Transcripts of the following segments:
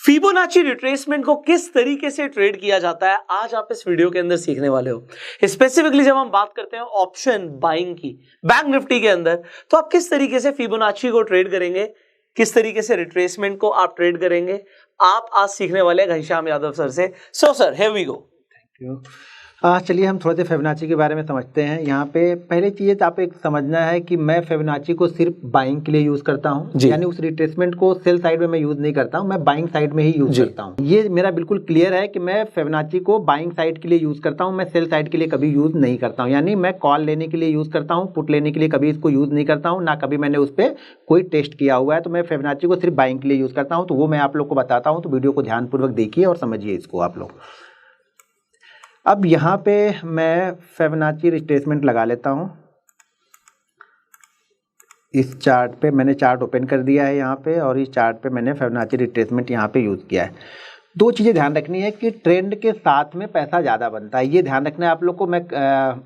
Fibonacci retracement को किस तरीके से ट्रेड किया जाता है आज आप इस वीडियो के अंदर सीखने वाले हो। स्पेसिफिकली जब हम बात करते हैं ऑप्शन बाइंग की बैंक निफ्टी के अंदर, तो आप किस तरीके से फिबोनाची को ट्रेड करेंगे, किस तरीके से रिट्रेसमेंट को आप ट्रेड करेंगे, आप आज सीखने वाले हैं घनश्याम यादव सर से। So sir, here we go. Thank you. चलिए हम थोड़े से फिबोनाची के बारे में समझते हैं। यहाँ पे पहली चीज़ आप एक समझना है कि मैं फिबोनाची को सिर्फ बाइंग के लिए यूज़ करता हूँ, यानी उस रिट्रेसमेंट को सेल साइड में मैं यूज़ नहीं करता हूँ, मैं बाइंग साइड में ही यूज़ करता हूँ। ये मेरा बिल्कुल क्लियर है कि मैं फिबोनाची को बाइंग साइड के लिए यूज़ करता हूँ, मैं सेल साइड के लिए कभी यूज़ नहीं करता हूँ। यानी मैं कॉल लेने के लिए यूज़ करता हूँ, पुट लेने के लिए कभी इसको यूज़ नहीं करता हूँ, ना कभी मैंने उस पर कोई टेस्ट किया हुआ है। तो मैं फिबोनाची को सिर्फ बाइंग के लिए यूज़ करता हूँ, तो वो मैं आप लोग को बताता हूँ। तो वीडियो को ध्यानपूर्वक देखिए और समझिए इसको आप लोग। अब यहाँ पे मैं फिबोनाची रिट्रेसमेंट लगा लेता हूँ। इस चार्ट पे मैंने चार्ट ओपन कर दिया है यहाँ पे, और इस चार्ट पे मैंने फिबोनाची रिट्रेसमेंट यहाँ पे यूज़ किया है। दो चीज़ें ध्यान रखनी है कि ट्रेंड के साथ में पैसा ज़्यादा बनता है, ये ध्यान रखना है आप लोग को। मैं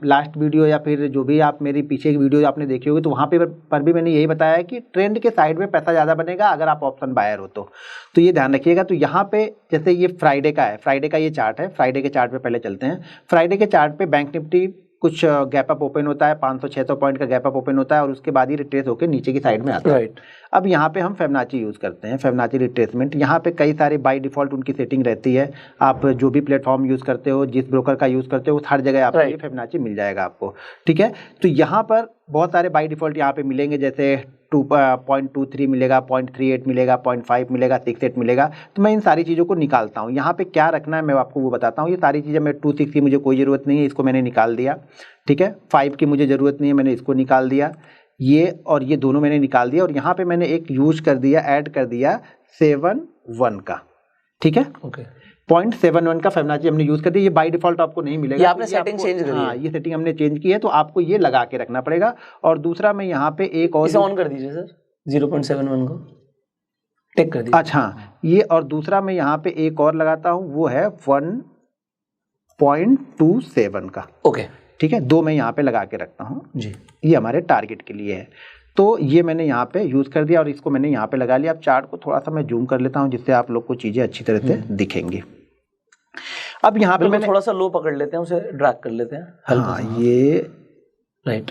लास्ट वीडियो या फिर जो भी आप मेरी पीछे की वीडियो आपने देखी होगी, तो वहाँ पर भी मैंने यही बताया है कि ट्रेंड के साइड में पैसा ज़्यादा बनेगा अगर आप ऑप्शन बायर हो तो ये ध्यान रखिएगा। तो यहाँ पे जैसे ये फ्राइडे का है, फ्राइडे का ये चार्ट है। फ्राइडे के चार्ट पे पहले चलते हैं। फ्राइडे के चार्ट पे बैंक निफ्टी कुछ गैप अप ओपन होता है, 500-600 पॉइंट का गैप अप ओपन होता है, और उसके बाद ही रिट्रेस होकर नीचे की साइड में आता है। राइट। अब यहाँ पे हम फिबोनाची यूज़ करते हैं, फिबोनाची रिट्रेसमेंट। यहाँ पे कई सारे बाय डिफ़ॉल्ट उनकी सेटिंग रहती है। आप जो भी प्लेटफॉर्म यूज़ करते हो, जिस ब्रोकर का यूज़ करते हो, हर जगह आपको ये फिबोनाची मिल जाएगा आपको। ठीक है। तो यहाँ पर बहुत सारे बाय डिफ़ॉल्ट यहाँ पे मिलेंगे, जैसे 2.23 मिलेगा, 0.38 मिलेगा, 0.5 मिलेगा, 6.8 मिलेगा। तो मैं इन सारी चीज़ों को निकालता हूँ। यहाँ पे क्या रखना है मैं आपको वो बताता हूँ। ये सारी चीज़ें मैं 2.6 की मुझे कोई ज़रूरत नहीं है, इसको मैंने निकाल दिया। ठीक है। 5 की मुझे ज़रूरत नहीं है, मैंने इसको निकाल दिया। ये और ये दोनों मैंने निकाल दिया, और यहाँ पे मैंने एक यूज कर दिया, ऐड कर दिया 7.1 का। ठीक है। ओके। 0.71 का फिबोनाची हमने यूज कर दिया। ये बाय डिफॉल्ट आपको नहीं मिलेगा, ये आपने सेटिंग चेंज करी है। हाँ, ये सेटिंग हमने चेंज की है, तो आपको ये लगा के रखना पड़ेगा। और दूसरा मैं यहाँ पे एक और, इसे ऑन कर दीजिए सर, 0.71 को टिक कर दीजिए। अच्छा, ये और दूसरा मैं यहाँ पे एक और लगाता हूँ, वो है 1.27 का। ओके। ठीक है। दो मैं यहाँ पे लगा के रखता हूँ जी, ये हमारे टारगेट के लिए है। तो ये मैंने यहाँ पे यूज़ कर दिया और इसको मैंने यहाँ पे लगा लिया। अब चार्ट को थोड़ा सा मैं जूम कर लेता हूँ, जिससे आप लोग को चीज़ें अच्छी तरह से दिखेंगी। अब यहाँ पे मैंने थोड़ा सा लो पकड़ लेते हैं, उसे ड्रैग कर लेते हैं। हाँ, ये राइट,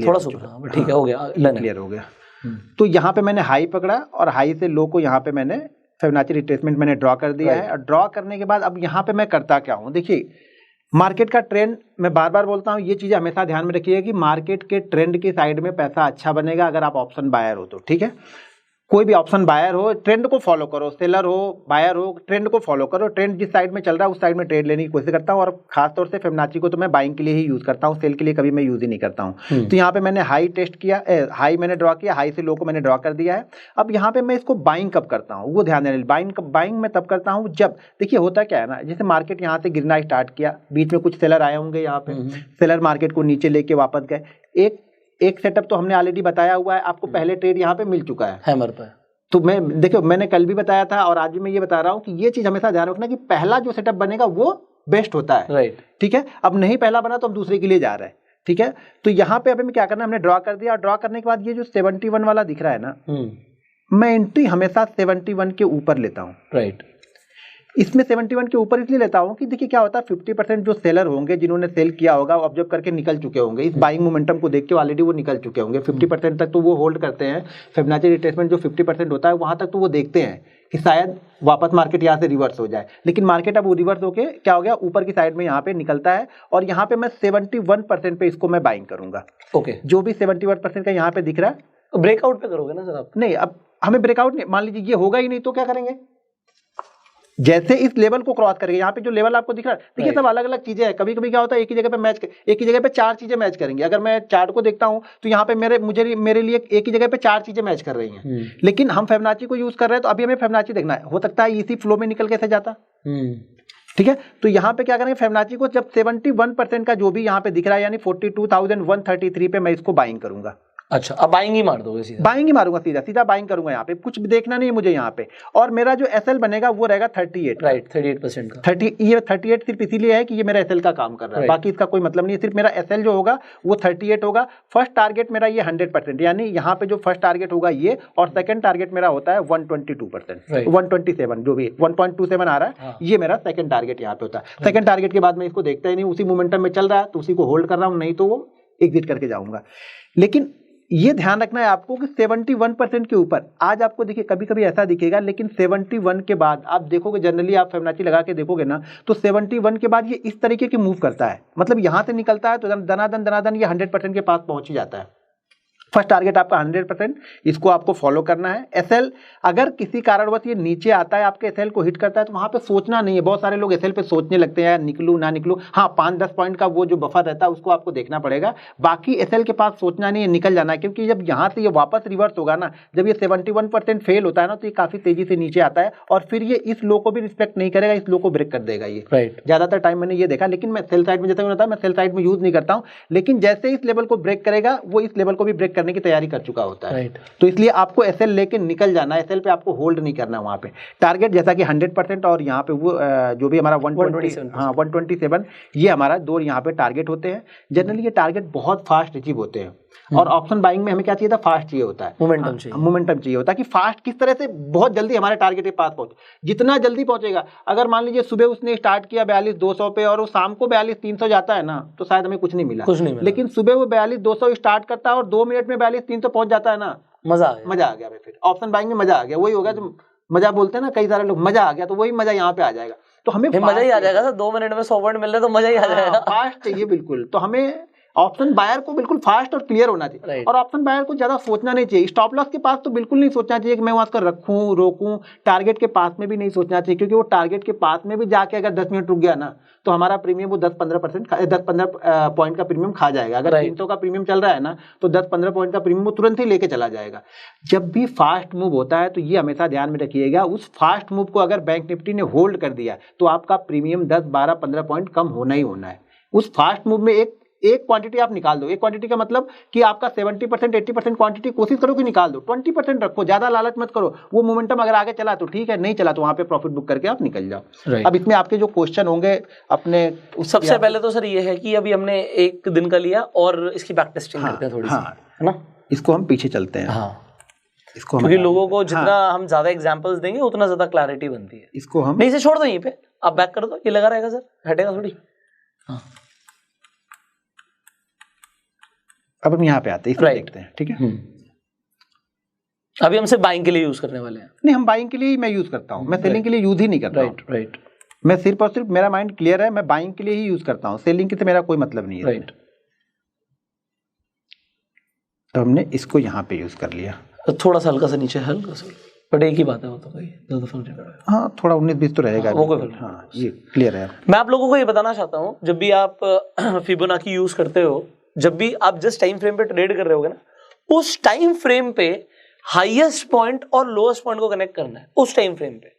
थोड़ा सा ठीक है, हो गया, क्लियर हो गया। तो यहाँ पे मैंने हाई पकड़ा, और हाई से लो को यहाँ पे मैंने फिबोनाची रिट्रेसमेंट मैंने ड्रॉ कर दिया है। और ड्रॉ करने के बाद अब यहाँ पे मैं करता क्या हूँ, देखिए मार्केट का ट्रेंड, मैं बार बार बोलता हूँ, ये चीज़ें हमेशा ध्यान में रखिए कि मार्केट के ट्रेंड की साइड में पैसा अच्छा बनेगा अगर आप ऑप्शन बायर हो तो। ठीक है। कोई भी ऑप्शन बायर हो, ट्रेंड को फॉलो करो, सेलर हो, बायर हो, ट्रेंड को फॉलो करो। ट्रेंड जिस साइड में चल रहा है उस साइड में ट्रेड लेने की कोशिश करता हूँ। और खासतौर से फिबोनाची को तो मैं बाइंग के लिए ही यूज़ करता हूँ, सेल के लिए कभी मैं यूज़ ही नहीं करता हूँ। तो यहाँ पे मैंने हाई टेस्ट किया, हाई मैंने ड्रॉ किया, हाई से लो को मैंने ड्रॉ कर दिया है। अब यहाँ पे मैं इसको बाइंग कब करता हूँ वो ध्यान देना। बाइंग मैं तब करता हूँ जब, देखिए होता क्या है ना, जैसे मार्केट यहाँ से गिरना स्टार्ट किया, बीच में कुछ सेलर आए होंगे, यहाँ पे सेलर मार्केट को नीचे लेके वापस गए। एक सेटअप तो हमने ऑलरेडी बताया हुआ है आपको, पहले ट्रेड यहाँ पे मिल चुका है हैमर पे। तो मैं देखियो, मैंने कल भी बताया था और आज भी मैं ये बता रहा हूँ कि ये चीज हमेशा ध्यान रखना कि पहला जो सेटअप बनेगा वो बेस्ट होता है। राइट। ठीक है। अब नहीं पहला बना तो हम दूसरे के लिए जा रहे हैं। ठीक है। तो यहाँ पे अभी मैं क्या करना, हमने ड्रॉ कर दिया, और ड्रॉ करने के बाद ये जो 71 वाला दिख रहा है ना, मैं एंट्री हमेशा 71 के ऊपर लेता हूँ। राइट। इसमें 71 के ऊपर इसलिए लेता हूँ कि देखिए क्या होता है, 50% जो सेलर होंगे जिन्होंने सेल किया होगा, ऑब्जर्व करके निकल चुके होंगे, इस बाइंग मोमेंटम को देख के ऑलरेडी वो निकल चुके होंगे। 50% तक तो वो होल्ड करते हैं। फिबोनाची रिट्रेसमेंट जो 50% होता है वहां तक तो वो देखते हैं कि शायद वापस मार्केट यहाँ से रिवर्स हो जाए, लेकिन मार्केट अब वो रिवर्स होके क्या हो गया, ऊपर की साइड में यहाँ पे निकलता है, और यहाँ पे मैं 71% पे इसको मैं बाइंग करूंगा। ओके। जो भी 71% का यहाँ पे दिख रहा है, ब्रेकआउट पे करोगे ना सर आप? नहीं, अब हमें ब्रेकआउट नहीं, मान लीजिए ये होगा ही नहीं तो क्या करेंगे, जैसे इस लेवल को क्रॉस करेंगे, यहाँ पे जो लेवल आपको दिख रहा है, देखिए सब अलग अलग चीजें हैं। कभी कभी क्या होता है, एक ही जगह पे चार चीजें मैच करेंगी। अगर मैं चार्ट को देखता हूँ तो यहाँ पे मेरे लिए एक ही जगह पे चार चीजें मैच कर रही हैं, लेकिन हम फिबोनाची को यूज कर रहे हैं, तो अभी हमें फिबोनाची देखना है, हो सकता है इसी फ्लो में निकल कैसे जाता। ठीक है। तो यहाँ पे क्या करेंगे, फिबोनाची को जब 71% का जो भी यहाँ पे दिख रहा है, यानी 42,133 पे मैं इसको बाइंग करूंगा। अच्छा, अब बाइंग ही मार दोगे सीधा? बाइंग ही मारूंगा, सीधा सीधा बाइंग करूंगा, यहाँ पे कुछ भी देखना नहीं है मुझे यहाँ पे। और मेरा जो एसएल बनेगा वो रहेगा 38, राइट, 38% का। 30, ये 38 सिर्फ इसीलिए है कि ये मेरा एसएल का काम कर रहा है, बाकी इसका कोई मतलब नहीं है। सिर्फ मेरा एसएल जो होगा वो 38 होगा। फर्स्ट टारगेट मेरा ये 100%, यानी यहाँ पे जो फर्स्ट टारगेट होगा ये, और सेकंड टारगेट मेरा होता है 122%, 127 जो भी 1.27 आ रहा है, ये मेरा सेकंड टारगेट यहाँ पे होता है। सेकंड टारगेट के बाद मैं इसको देखता ही नहीं, उसी मोमेंटम में चल रहा है तो उसी को होल्ड कर रहा हूँ, नहीं तो वो एग्जिट करके जाऊंगा। लेकिन ये ध्यान रखना है आपको कि 71% के ऊपर आज आपको देखिए कभी कभी ऐसा दिखेगा, लेकिन 71 के बाद आप देखोगे, जनरली आप फिबोनाची लगा के देखोगे ना, तो 71 के बाद ये इस तरीके की मूव करता है, मतलब यहाँ से निकलता है तो दनादन ये 100% के पास पहुंच ही जाता है। फर्स्ट टारगेट आपका 100%, इसको आपको फॉलो करना है। एसएल अगर किसी कारणवश ये नीचे आता है, आपके एसएल को हिट करता है, तो वहां पे सोचना नहीं है। बहुत सारे लोग एसएल पे सोचने लगते हैं, निकलूं ना निकलूं। हाँ, 5-10 पॉइंट का वो जो बफर रहता है उसको आपको देखना पड़ेगा, बाकी एसएल के पास सोचना नहीं है, निकल जाना है। क्योंकि जब यहाँ से ये वापस रिवर्स होगा ना, जब ये 71% फेल होता है ना, तो ये काफी तेजी से नीचे आता है और फिर ये इस लो को भी रिस्पेक्ट नहीं करेगा, इस लो को ब्रेक कर देगा ये। राइट, ज्यादातर टाइम मैंने ये देखा, लेकिन मैं सेल साइड में, जैसा मैंने बताया, मैं सेल साइड में यूज नहीं करता हूँ, लेकिन जैसे इस लेवल को ब्रेक करेगा वो इस लेवल को भी ब्रेक करने की तैयारी कर चुका होता है। राइट, तो इसलिए आपको एसएल लेके निकल जाना है, एसएल पे आपको होल्ड नहीं करना। वहां पे टारगेट जैसा कि 100% और यहाँ पे वो जो भी हमारा 127, ये हमारा दो यहाँ पे टारगेट होते हैं। जनरली ये टारगेट बहुत फास्ट अचीव होते हैं, और ऑप्शन बाइंग में हमें क्या चाहिए था, फास्ट चाहिए होता है, मोमेंटम चाहिए, मोमेंटम चाहिए होता है कि फास्ट किस तरह से बहुत जल्दी हमारे टारगेट के पास पहुंचे। जितना जल्दी पहुंचेगा, अगर मान लीजिए सुबह उसने स्टार्ट किया 42,200 पे और वो शाम को 42,300 जाता है ना, तो शायद हमें कुछ नहीं मिला। लेकिन सुबह वो 42,200 स्टार्ट करता है और 2 मिनट में 42,300 पहुंच जाता है ना, मजा आ गया। फिर ऑप्शन बाइंग में मजा आ गया, वही होगा जो मजा बोलते हैं ना कई सारे लोग, मजा आ गया, तो वही मजा यहाँ पे आ जाएगा। तो हमें मजा ही आ जाएगा सर, 2 मिनट में 100 पॉइंट मिल रहे तो मजा ही आ जाएगा। फास्ट चाहिए बिल्कुल, तो हमें ऑप्शन बायर को बिल्कुल फास्ट और क्लियर होना चाहिए। और ऑप्शन बायर को ज्यादा सोचना नहीं चाहिए। स्टॉप लॉस के पास तो बिल्कुल नहीं सोचना चाहिए कि मैं वहां पर रखूं रोकूं। टारगेट के पास में भी नहीं सोचना चाहिए, क्योंकि वो टारगेट के पास में भी जाके अगर 10 मिनट रुक गया ना, तो हमारा प्रीमियम वो 10-15 पॉइंट का प्रीमियम खा जाएगा। अगर 300 का प्रीमियम चल रहा है ना, तो 10-15 पॉइंट का प्रीमियम वो तुरंत ही लेके चला जाएगा। जब भी फास्ट मूव होता है तो ये हमेशा ध्यान में रखिएगा, उस फास्ट मूव को अगर बैंक निफ्टी ने होल्ड कर दिया तो आपका प्रीमियम 10-12-15 पॉइंट कम होना ही होना है। उस फास्ट मूव में एक क्वांटिटी आप निकाल दो। एक क्वांटिटी का मतलब कि आपका 70% 80% क्वांटिटी कोशिश करो कि निकाल दो, 20% रखो, ज्यादा लालच मत करो। वो मोमेंटम अगर आगे चला तो ठीक है, नहीं चला तो वहां पे प्रॉफिट बुक करके आप निकल जाओ। अब इसमें आपके जो क्वेश्चन होंगे अपने, सबसे पहले तो सर ये है कि अभी हमने एक दिन का लिया और इसकी बैक टेस्टिंग करते हैं थोड़ी सी, है ना। इसको हम पीछे चलते हैं। इसको क्योंकि लोगों को जितना हम ज्यादा एग्जांपल्स देंगे उतना ज्यादा क्लैरिटी बनती है। इसको हम नहीं, इसे छोड़ दो यहीं पे, आप बैक कर दो, ये लगा रहेगा सर, हटेगा थोड़ी। अब हम यहाँ पे आते हैं, देखते हैं, ठीक है। अभी हम सिर्फ बाइंग के लिए यूज करने वाले हैं। नहीं, हम बाइंग के लिए मैं यूज करता हूँ, मैं सेलिंग के लिए यूज ही नहीं करता। राइट, मैं सिर्फ और सिर्फ, मेरा माइंड क्लियर है, मैं बाइंग के लिए ही यूज करता हूँ, सेलिंग के से मेरा कोई मतलब नहीं है। राइट, तो हमने इसको यहाँ पे यूज कर लिया, थोड़ा सा हल्का सा नीचे, हल्का सा, बट एक ही बात है, वो तो कोई ज्यादा फर्क नहीं पड़ेगा। हाँ, थोड़ा 19-20 तो रहेगा, वो कोई फर्क। हाँ, ये क्लियर है। मैं आप लोगों को ये बताना चाहता हूँ, जब भी आप फिबोनाची यूज करते हो, जब भी आप जिस टाइम फ्रेम पे ट्रेड कर रहे होगे ना, उस टाइम फ्रेम पे हाईएस्ट पॉइंट और लोएस्ट पॉइंट को कनेक्ट करना है उस टाइम फ्रेम पे।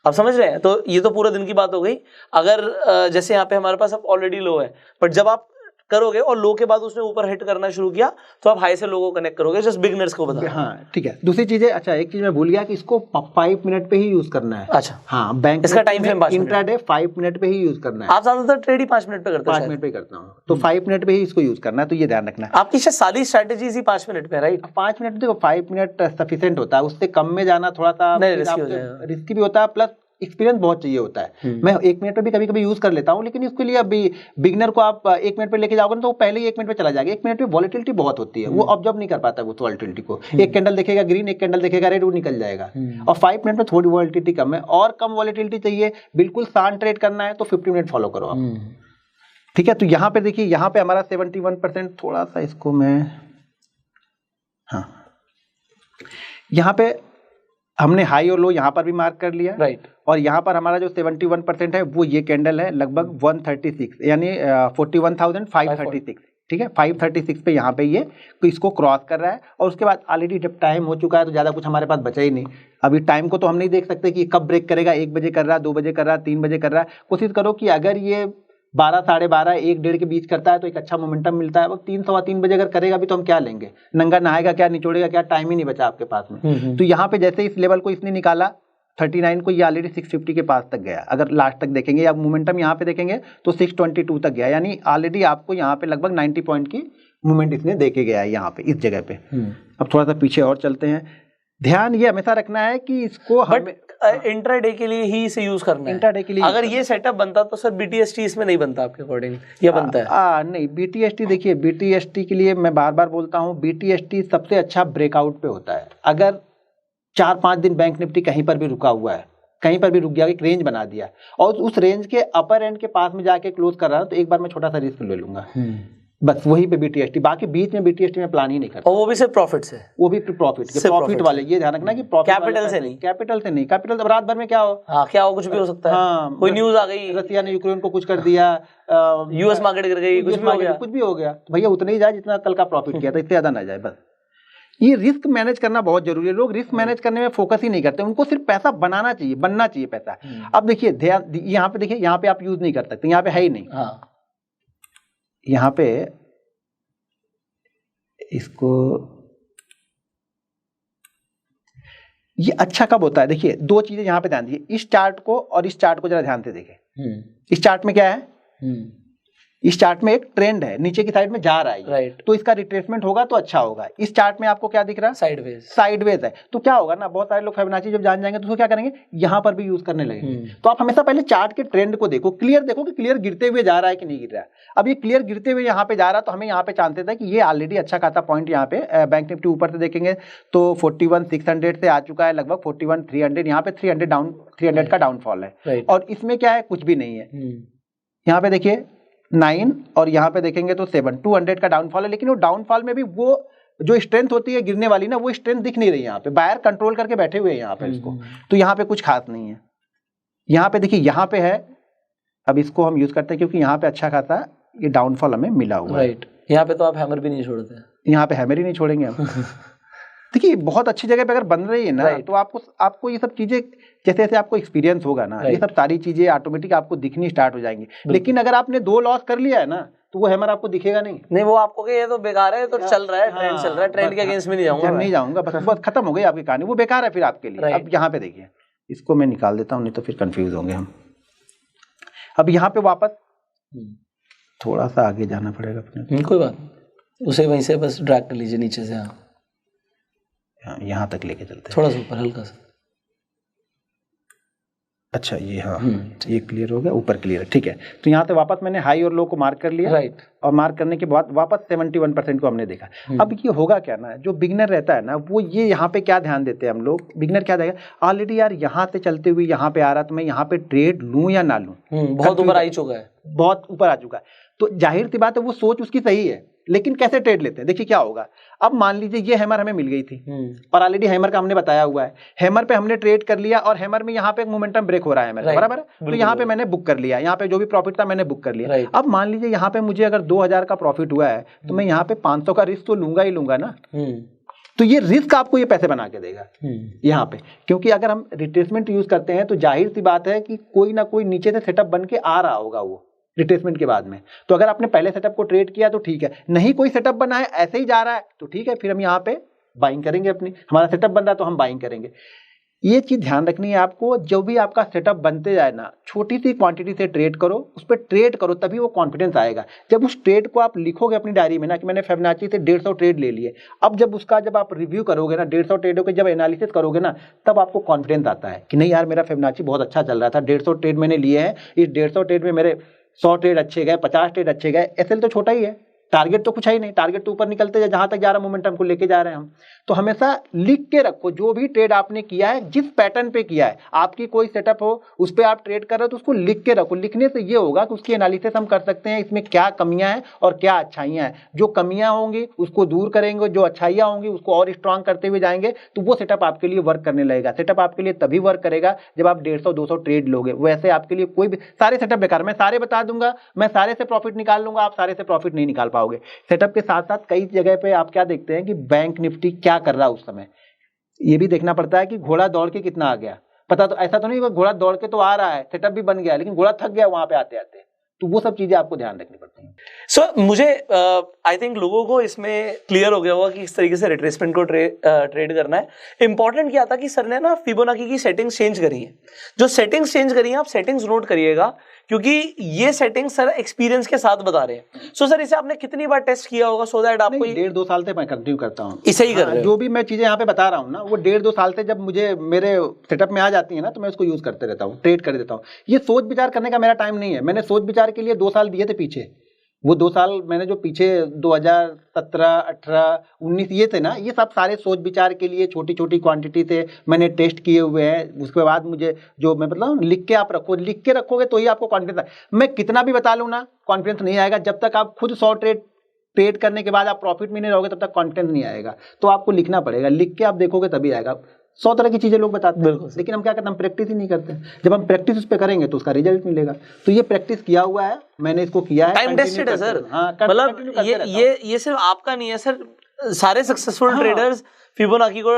आप समझ रहे हैं? तो ये तो पूरा दिन की बात हो गई। अगर जैसे यहाँ पे हमारे पास अब ऑलरेडी लो है, बट जब आप करोगे और लो के बाद उसने ऊपर हिट करना शुरू किया तो आप हाई से लो को कनेक्ट करोगे। जस्ट बिगिनर्स को बता। हाँ, ठीक है। दूसरी चीज है, अच्छा एक चीज मैं भूल गया कि इसको 5 मिनट पे ही यूज करना है। अच्छा, हाँ, बैंक इसका टाइम फ्रेम इंट्राडे 5 मिनट पे ही यूज करना है। आप ज्यादातर ट्रेड ही 5 मिनट पे करते हैं? 5 मिनट पे करता हूँ, तो 5 मिनट पे ही इसको यूज करना है, तो ये ध्यान रखना है। आपकी शायद सारी स्ट्रेटेजीज ही 5 मिनट पे, राइट? 5 मिनट, देखो 5 मिनट सफिशिएंट होता है, उससे कम में जाना थोड़ा सा रिस्की भी होता है, प्लस एक्सपीरियंस बहुत चाहिए होता है। मैं 1 मिनट पे भी कभी कभी यूज कर लेता हूँ, लेकिन इसके लिए अभी बिगिनर को आप 1 मिनट पे लेके जाओगे ना, तो वो पहले ही 1 मिनट पे चला जाएगा। 1 मिनट पे वॉलेटिलिटी बहुत होती है, वो ऑब्जर्व नहीं कर पाता वो वॉलेटिलिटी को। एक कैंडल देखेगा ग्रीन, एक कैंडल देखेगा रेड, वो निकल जाएगा। और 5 मिनट में थोड़ी वॉलेटिलिटी कम है, और कम वॉलेटिलिटी चाहिए, बिल्कुल शांत ट्रेड करना है, तो 50 मिनट फॉलो करो आप, ठीक है। तो यहाँ पे देखिए, यहाँ पे हमारा 71%, थोड़ा सा इसको मैं, हाँ, यहाँ पे हमने हाई और लो यहाँ पर भी मार्क कर लिया, राइट। और यहाँ पर हमारा जो 71% है वो ये कैंडल है, लगभग 136, यानी 41,536, ठीक है। 536 पे यहाँ पे ये इसको क्रॉस कर रहा है, और उसके बाद ऑलरेडी जब टाइम हो चुका है तो ज़्यादा कुछ हमारे पास बचा ही नहीं। अभी टाइम को तो हम नहीं देख सकते कि कब ब्रेक करेगा, 1 बजे कर रहा है, 2 बजे कर रहा है, 3 बजे कर रहा है। कोशिश करो कि अगर ये 12, 12:30, 1, 1:30 के बीच करता है तो एक अच्छा मोमेंटम मिलता है। अब 3, सवा 3 बजे अगर करेगा भी तो हम क्या लेंगे, नंगा नहाएगा क्या, निचोड़ेगा क्या, टाइम ही नहीं बचा आपके पास में। तो यहाँ पे जैसे इस लेवल को इसने निकाला 39 को, ये ऑलरेडी 650 के पास तक गया। अगर लास्ट तक देखेंगे या मोमेंटम यहाँ पे देखेंगे तो 622 तक गया, यानी ऑलरेडी आपको यहाँ पे लगभग 90 पॉइंट की मूवमेंट इसने देके गया है यहाँ पे इस जगह पे। अब थोड़ा सा पीछे और चलते हैं। ध्यान ये हमेशा रखना है कि इसको हम इंट्राडे के लिए ही इसे यूज करना है। इंट्राडे के लिए अगर ये सेटअप बनता तो सर बीटीएसटी इसमें नहीं बनता आपके अकॉर्डिंग, या बनता है? नहीं, बीटीएसटी देखिए, बीटीएसटी के लिए मैं बार बार बोलता हूँ, बीटीएसटी सबसे अच्छा ब्रेकआउट पे होता है। अगर 4-5 दिन बैंक निफ्टी कहीं पर भी रुका हुआ है, कहीं पर भी रुक गया, एक रेंज बना दिया और उस रेंज के अपर एंड के पास में जाके क्लोज कर रहा है तो एक बार मैं छोटा सा रिस्क ले लूंगा, बस वही पे बीटीएसटी। बाकी बीच में बीटीएसटी में प्लान ही नहीं करता। और वो भी सिर्फ प्रॉफिट से, वो भी प्रॉफिट वाले, ये ध्यान रखना कि प्रॉफिट कैपिटल से नहीं, कैपिटल से नहीं। कैपिटल रात भर में क्या हो, क्या हो, कुछ भी हो सकता है। हाँ, कोई न्यूज आ गई, रसिया ने यूक्रेन को कुछ कर दिया, यूएस मार्केट गिर गई, कुछ भी हो गया तो भैया उतना ही जाए जितना कल का प्रॉफिट किया था, इससे ज्यादा ना जाए। बस ये रिस्क मैनेज करना बहुत जरूरी है। लोग रिस्क मैनेज करने में फोकस ही नहीं करते, उनको सिर्फ पैसा बनाना चाहिए, बनना चाहिए पैसा। अब देखिए ध्यान, यहाँ पे देखिए, यहाँ पे आप यूज नहीं कर सकते, यहाँ पे है ही नहीं। यहाँ पे इसको, ये अच्छा कब होता है, देखिए 2 चीजें यहाँ पे ध्यान दीजिए, इस चार्ट को और इस चार्ट को जरा ध्यान से देखें। इस चार्ट में क्या है, इस चार्ट में एक ट्रेंड है, नीचे की साइड में जा रहा है, राइट। तो इसका रिट्रेसमेंट होगा तो अच्छा होगा। इस चार्ट में आपको क्या दिख रहा है, साइडवेज है। तो क्या होगा ना, बहुत सारे लोग फिबोनाची जब जान जाएंगे तो उसको क्या करेंगे, यहाँ पर भी यूज करने लगेंगे। तो आप हमेशा पहले चार्ट के ट्रेंड को देखो, क्लियर देखो कि क्लियर गिरते हुए जा रहा है कि नहीं गिर रहा है। अब ये क्लियर गिरते हुए यहाँ पे जा रहा है तो हमें यहाँ पे चांसेस है कि ये ऑलरेडी अच्छा खासा पॉइंट यहाँ पे बैंक निफ्टी ऊपर से देखेंगे तो 41,600 से आ चुका है, लगभग 41,300, यहाँ पे 300 का डाउनफॉल है। और इसमें क्या है, कुछ भी नहीं है। यहाँ पे देखिए 9 और यहाँ पे देखेंगे तो 7, 200 का डाउनफॉल है। लेकिन वो डाउनफॉल में भी वो जो स्ट्रेंथ होती है गिरने वाली ना, वो स्ट्रेंथ दिख नहीं रही। यहाँ पे बायर कंट्रोल करके बैठे हुए हैं यहाँ पे इसको, तो यहाँ पे कुछ खास नहीं है। यहाँ पे देखिए, यहाँ पे है, अब इसको हम यूज करते हैं क्योंकि यहाँ पे अच्छा खासा ये डाउनफॉल हमें मिला हुआ है। राइट, यहाँ पे तो आप हैमर भी नहीं छोड़ते, यहाँ पे हैमर ही नहीं छोड़ेंगे हम। देखिए बहुत अच्छी जगह पे अगर बन रही है ना, तो आपको ये सब चीजें जैसे जैसे आपको एक्सपीरियंस होगा ना, ये सब सारी चीजें ऑटोमेटिक आपको दिखनी स्टार्ट हो जाएंगी। लेकिन अगर आपने 2 लॉस कर लिया है ना, तो वो हैमर आपको दिखेगा नहीं, वो आपको ये तो बेकार है, तो चल रहा है, ट्रेंड चल रहा है, ट्रेंड के अगेंस्ट में नहीं जाऊंगा, बस खत्म हो गई आपकी कहानी, वो बेकार है फिर आपके लिए। अब यहाँ पे देखिए, इसको मैं निकाल देता हूँ, नहीं तो फिर कंफ्यूज होंगे हम। अब यहाँ पे वापस थोड़ा सा आगे जाना पड़ेगा अपने, कोई बात, उसे वहीं से बस ड्रैग कर लीजिए नीचे से, यहाँ तक लेके चलते हैं, थोड़ा सा ऊपर हल्का सा। अच्छा ये, हाँ ये क्लियर हो गया, ऊपर क्लियर है, ठीक है। तो यहाँ से वापस मैंने हाई और लो को मार्क कर लिया, राइट। और मार्क करने के बाद वापस 71% को हमने देखा। अब ये होगा क्या ना, जो बिगनर रहता है ना, वो ये यहाँ पे क्या ध्यान देते हैं हम लोग, बिगनर क्या देगा, ऑलरेडी यार यहाँ से चलते हुए यहाँ पे आ रहा, तो मैं यहाँ पे ट्रेड लूँ या ना लूँ, बहुत ऊपर आ चुका है, बहुत ऊपर आ चुका है। तो जाहिर सी बात है वो सोच उसकी सही है, लेकिन कैसे ट्रेड लेते हैं, देखिए क्या होगा। अब मान लीजिए ये हैमर हमें मिल गई थी, पर ऑलरेडी हैमर का हमने बताया हुआ है, हैमर पे हमने ट्रेड कर लिया और हैमर में यहाँ पे एक मोमेंटम ब्रेक हो रहा है मेरा, बराबर है। तो यहाँ पे मैंने बुक कर लिया, यहाँ पे जो भी प्रॉफिट था मैंने बुक कर लिया। अब मान लीजिए यहाँ पे मुझे अगर 2000 का प्रॉफिट हुआ है, तो मैं यहाँ पे 500 का रिस्क तो लूंगा ही लूंगा ना। तो ये रिस्क आपको ये पैसे बना के देगा यहाँ पे, क्योंकि अगर हम रिट्रेसमेंट यूज करते हैं तो जाहिर सी बात है कि कोई ना कोई नीचे से सेटअप बन के आ रहा होगा वो रिट्रेसमेंट के बाद में। तो अगर आपने पहले सेटअप को ट्रेड किया तो ठीक है, नहीं कोई सेटअप बना है, ऐसे ही जा रहा है तो ठीक है, फिर हम यहाँ पे बाइंग करेंगे अपनी, हमारा सेटअप बन रहा है तो हम बाइंग करेंगे। ये चीज ध्यान रखनी है आपको, जब भी आपका सेटअप बनते जाए ना, छोटी सी क्वांटिटी से ट्रेड करो, उस पर ट्रेड करो, तभी वो कॉन्फिडेंस आएगा। जब उस ट्रेड को आप लिखोगे अपनी डायरी में ना कि मैंने फिबोनाची से 150 ट्रेड ले लिए, अब जब आप रिव्यू करोगे ना 150 ट्रेडों के, जब एनालिसिस करोगे ना, तब आपको कॉन्फिडेंस आता है कि नहीं यार मेरा फिबोनाची बहुत अच्छा चल रहा था, 150 ट्रेड मैंने लिए हैं, इस 150 ट्रेड में मेरे 100 ट्रेड अच्छे गए, 50 ट्रेड अच्छे गए। एसएल तो छोटा ही है, टारगेट तो कुछ है ही नहीं, टारगेट तो ऊपर निकलते जाए, जहां तक जा रहा मोमेंटम को लेके जा रहे हैं हम। तो हमेशा लिख के रखो जो भी ट्रेड आपने किया है, जिस पैटर्न पे किया है, आपकी कोई सेटअप हो उस पे आप ट्रेड कर रहे हो तो उसको लिख के रखो। लिखने से ये होगा कि उसकी एनालिसिस हम कर सकते हैं, इसमें क्या कमियां हैं और क्या अच्छाइयां हैं। जो कमियां होंगी उसको दूर करेंगे, जो अच्छाइयां होंगी उसको और स्ट्रांग करते हुए जाएंगे, तो वो सेटअप आपके लिए वर्क करने लगेगा। सेटअप आपके लिए तभी वर्क करेगा जब आप 150-200 ट्रेड लोगे, वैसे आपके लिए कोई भी सारे सेटअप बेकार। मैं सारे बता दूंगा, मैं सारे से प्रॉफिट निकाल लूंगा, आप सारे से प्रॉफिट नहीं निकाल पाओगे। सेटअप के साथ साथ कई जगह पे आप क्या देखते हैं कि बैंक निफ्टी क्या कर रहा है उस समय, ये भी देखना पड़ता है कि घोड़ा दौड़ के कितना आ गया। पता तो ऐसा तो नहीं घोड़ा दौड़ के तो आ रहा है, सेटअप भी बन गया, लेकिन घोड़ा थक गया वहां पे आते आते, तो वो सब चीजें आपको ध्यान रखनी पड़ती हैं। सो मुझे आई थिंक लोगों को इसमें क्लियर हो गया होगा कि इस तरीके से रिट्रेसमेंट को ट्रेड करना है। इंपॉर्टेंट क्या था कि सर ने ना फिबोनाची की सेटिंग्स चेंज करी है। जो सेटिंग्स चेंज करी है आप सेटिंग्स नोट करिएगा, क्योंकि ये सेटिंग्स सर एक्सपीरियंस के साथ बता रहे हैं। सो सर इसे आपने कितनी बार टेस्ट किया होगा सो दैट आपको 1.5-2 साल से मैं कंटिन्यू करता हूँ इसे ही कर रहे हो? जो भी मैं चीजें यहाँ पे बता रहा हूँ ना, वो 1.5-2 साल से जब मुझे मेरे सेटअप में आ जाती है ना, तो मैं उसको यूज करते रहता हूँ, ट्रेड कर देता हूँ। ये सोच विचार करने का मेरा टाइम नहीं है। मैंने सोच विचार के लिए 2 साल दिए थे पीछे। वो 2 साल मैंने जो पीछे 2017, 18, 19 ये थे ना, ये सब सारे सोच विचार के लिए छोटी छोटी क्वांटिटी थे, मैंने टेस्ट किए हुए हैं। उसके बाद मुझे जो मैं मतलब लिख के आप रखो, लिख के रखोगे तो ही आपको कॉन्फिडेंस है। मैं कितना भी बता लूँ ना, कॉन्फिडेंस नहीं आएगा। जब तक आप खुद 100 ट्रेड करने के बाद आप प्रॉफिट में नहीं रहोगे तब तक कॉन्फिडेंस नहीं आएगा। तो आपको लिखना पड़ेगा, लिख के आप देखोगे तभी आएगा। 100 तरह की चीजें लोग बताते हैं, लेकिन हम क्या करते हैं, हम प्रैक्टिस ही नहीं करते। जब हम प्रैक्टिस उस पर करेंगे तो उसका रिजल्ट मिलेगा। तो ये प्रैक्टिस किया हुआ है, मैंने इसको किया है, टाइम टेस्टेड है सर। मतलब ये सिर्फ आपका नहीं है सर, सारे सक्सेसफुल ट्रेडर्स फिबोनाची को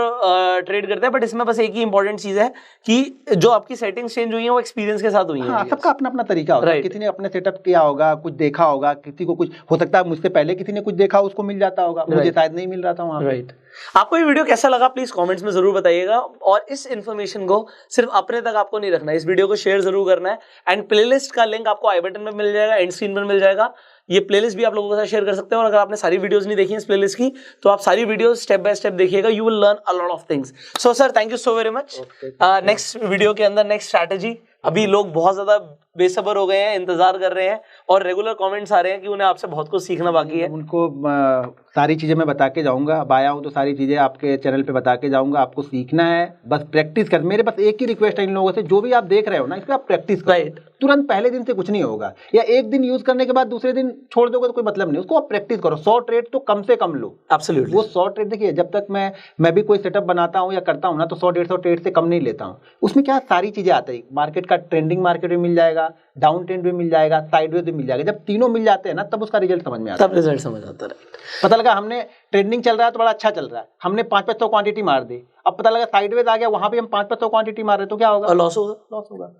ट्रेड करते हैं। बट इसमें बस एक ही इंपॉर्टेंट चीज है कि जो आपकी सेटिंग्स चेंज हुई है वो एक्सपीरियंस के साथ हुई है। सबका अपना अपना तरीका होता है। किसी ने अपने सेटअप किया होगा, कुछ देखा होगा, किसी को कुछ हो सकता है मुझसे पहले किसी ने कुछ देखा उसको मिल जाता होगा, मुझे शायद नहीं मिल रहा था वहाँ। राइट। आपको ये वीडियो कैसा लगा प्लीज कमेंट्स में जरूर बताइएगा। और इस इन्फॉर्मेशन को सिर्फ अपने तक आपको नहीं रखना है, इस वीडियो को शेयर जरूर करना है। एंड प्लेलिस्ट का लिंक आपको आई बटन में मिल जाएगा, एंड स्क्रीन पर मिल जाएगा। ये प्लेलिस्ट भी आप लोगों के साथ शेयर कर सकते हैं। और अगर आपने सारी वीडियोस नहीं देखी इस प्लेलिस्ट की तो आप सारी वीडियोस स्टेप बाय स्टेप देखिएगा, you will learn a lot of things. So sir thank you so very much. Next video के अंदर नेक्स्ट स्ट्रैटेजी। अभी लोग बहुत ज्यादा बेसब्र हो गए हैं, इंतजार कर रहे हैं और रेगुलर कमेंट्स आ रहे हैं कि उन्हें आपसे बहुत कुछ सीखना बाकी है। उनको सारी चीजें मैं बता के जाऊंगा। अब आया हूँ तो सारी चीजें आपके चैनल पे बता के जाऊंगा। आपको सीखना है, बस प्रैक्टिस कर। मेरे पास एक ही रिक्वेस्ट है इन लोगों से, जो भी आप देख रहे हो ना, इस पे आप प्रैक्टिस करो। तुरंत पहले दिन से कुछ नहीं होगा, या एक दिन यूज करने के बाद दूसरे दिन छोड़ दोगे तो कोई मतलब नहीं। उसको आप प्रैक्टिस करो। 100 ट्रेड तो कम से कम लो। एब्सोल्युटली। वो 100 ट्रेड देखिए, जब तक मैं भी कोई सेटअप बनाता हूँ या करता हूँ ना, तो 100-150 ट्रेड से कम नहीं लेता हूँ। उसमें क्या सारी चीजें आती है, मार्केट का ट्रेंडिंग मार्केट भी मिल जाएगा, डाउन ट्रेंड भी मिल जाएगा, साइडवेज भी मिल जाएगा। जब तीनों मिल जाते हैं ना, तब उसका रिजल्ट समझ में आता है। तब रिजल्ट समझ आता है। पता लगा हमने ट्रेंडिंग चल रहा है तो बड़ा अच्छा चल रहा है, हमने 500 क्वांटिटी मार दी। अब पता लगा साइडवेज आ गया, वहां भी हम 500 क्वांटिटी मार रहे, तो क्या होगा? लॉस होगा।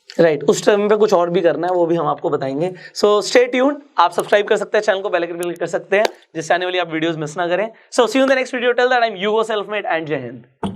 राइट। उस टाइम पे कुछ और भी करना है, वो भी हम आपको बताएंगे। So stay tuned. आप सब्सक्राइब कर सकते हैं चैनल को, बेल आइकन क्लिक कर सकते हैं जिससे आने वाली आप वीडियोस मिस ना करें। So see you in the next video. Till that I am Yugo self made and जय हिंद।